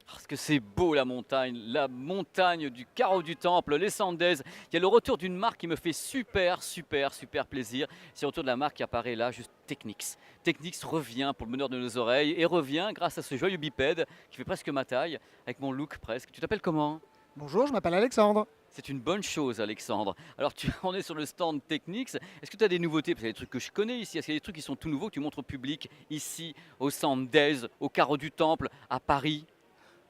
Parce que c'est beau la montagne du carreau du temple, les Sandes. Il y a le retour d'une marque qui me fait super plaisir. C'est le retour de la marque qui apparaît là, juste Technics. Technics revient pour le bonheur de nos oreilles et revient grâce à ce joyeux bipède qui fait presque ma taille, avec mon look presque. Tu t'appelles comment? Bonjour, je m'appelle Alexandre. C'est une bonne chose, Alexandre. Alors, on est sur le stand Technics. Est-ce que tu as des nouveautés? Parce qu'il y a des trucs que je connais ici. Est-ce qu'il y a des trucs qui sont tout nouveaux que tu montres au public ici, au Sandes, au carreau du temple, à Paris?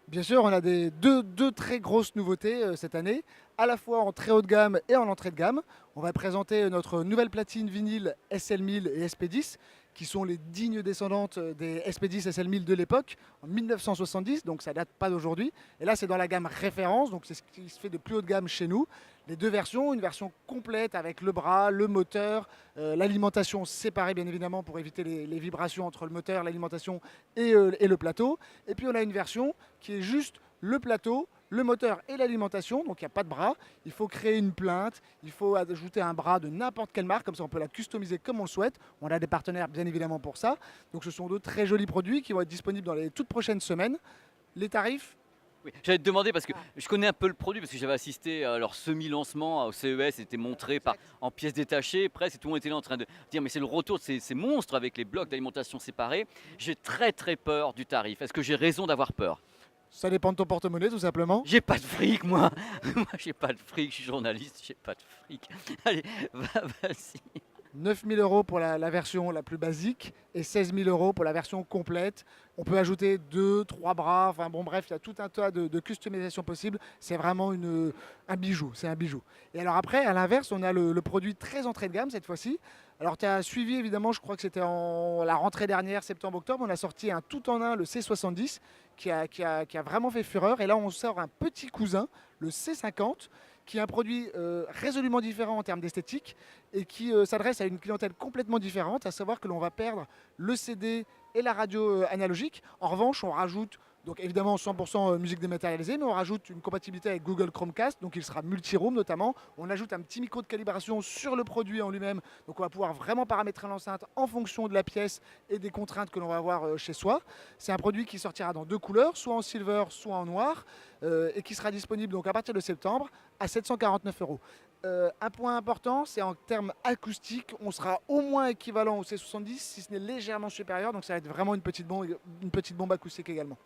Bien sûr, on a deux très grosses nouveautés cette année, à la fois en très haut de gamme et en entrée de gamme. On va présenter notre nouvelle platine vinyle SL1000 et SP10, qui sont les dignes descendantes des SP10 SL1000 de l'époque, en 1970, donc ça date pas d'aujourd'hui. Et là, c'est dans la gamme référence, donc c'est ce qui se fait de plus haut de gamme chez nous. Les deux versions, une version complète avec le bras, le moteur, l'alimentation séparée bien évidemment pour éviter les vibrations entre le moteur, l'alimentation et le plateau. Et puis on a une version qui est juste le plateau, le moteur et l'alimentation, donc il n'y a pas de bras. Il faut créer une plainte, il faut ajouter un bras de n'importe quelle marque, comme ça on peut la customiser comme on le souhaite. On a des partenaires bien évidemment pour ça. Donc ce sont de très jolis produits qui vont être disponibles dans les toutes prochaines semaines. Les tarifs. Oui, j'allais te demander parce que je connais un peu le produit parce que j'avais assisté à leur semi-lancement au CES, c'était montré en pièces détachées, presque et tout le monde était là en train de dire mais c'est le retour de ces monstres avec les blocs d'alimentation séparés. J'ai très peur du tarif. Est-ce que j'ai raison d'avoir peur? Ça dépend de ton porte-monnaie tout simplement. J'ai pas de fric moi. Moi j'ai pas de fric, je suis journaliste, j'ai pas de fric. Allez, vas-y. 9 000 euros pour la version la plus basique et 16 000 euros pour la version complète. On peut ajouter 2, 3 bras, enfin bon bref, il y a tout un tas de customisation possibles. C'est vraiment un bijou, c'est un bijou. Et alors après, à l'inverse, on a le produit très entrée de gamme cette fois-ci. Alors tu as suivi évidemment, je crois que c'était en la rentrée dernière, septembre-octobre, on a sorti un tout en un, le C70, qui a vraiment fait fureur. Et là, on sort un petit cousin, le C50, qui est un produit résolument différent en termes d'esthétique et qui s'adresse à une clientèle complètement différente, à savoir que l'on va perdre le CD et la radio analogique. En revanche, on rajoute donc évidemment 100% musique dématérialisée, mais on rajoute une compatibilité avec Google Chromecast, donc il sera multi-room notamment. On ajoute un petit micro de calibration sur le produit en lui-même, donc on va pouvoir vraiment paramétrer l'enceinte en fonction de la pièce et des contraintes que l'on va avoir chez soi. C'est un produit qui sortira dans deux couleurs, soit en silver, soit en noir, et qui sera disponible donc à partir de septembre à 749 euros. Un point important, c'est en termes acoustiques, on sera au moins équivalent au C70, si ce n'est légèrement supérieur, donc ça va être vraiment une petite bombe acoustique également.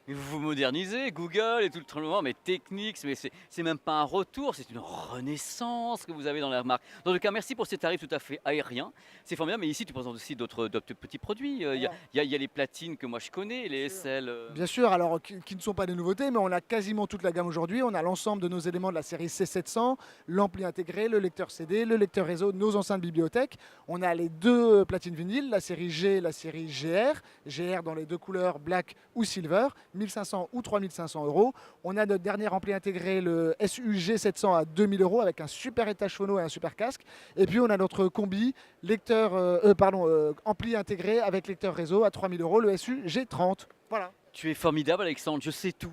Mais vous vous modernisez, Google et tout le tremblement, mais Technics, mais c'est même pas un retour, c'est une renaissance que vous avez dans la marque. Dans le cas, merci pour ces tarifs tout à fait aériens, c'est formidable, mais ici tu présentes aussi d'autres petits produits. Il y a les platines que moi je connais, les SL. Bien sûr, alors qui ne sont pas des nouveautés, mais on a quasiment toute la gamme aujourd'hui. On a l'ensemble de nos éléments de la série C700, l'ampli intégré, le lecteur CD, le lecteur réseau, nos enceintes bibliothèque. On a les deux platines vinyles, la série G, la série GR, GR dans les deux couleurs black ou silver, 1500 ou 3500 euros. On a notre dernier ampli intégré, le SUG 700 à 2000 euros avec un super étage phono et un super casque. Et puis on a notre combi ampli intégré avec lecteur réseau à 3000 euros, le SUG 30. Voilà. Tu es formidable, Alexandre, je sais tout.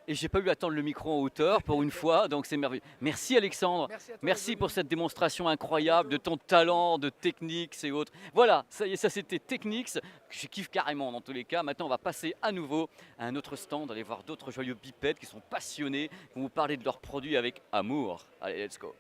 Et j'ai pas eu à tendre le micro en hauteur pour une fois, donc c'est merveilleux. Merci Alexandre, Merci à toi d'être merci venu. pour cette démonstration incroyable de ton talent, de techniques et autres. Voilà, ça y est, ça c'était Technics, que je kiffe carrément dans tous les cas. Maintenant on va passer à nouveau à un autre stand, aller voir d'autres joyeux bipèdes qui sont passionnés, qui vont vous parler de leurs produits avec amour. Allez, let's go.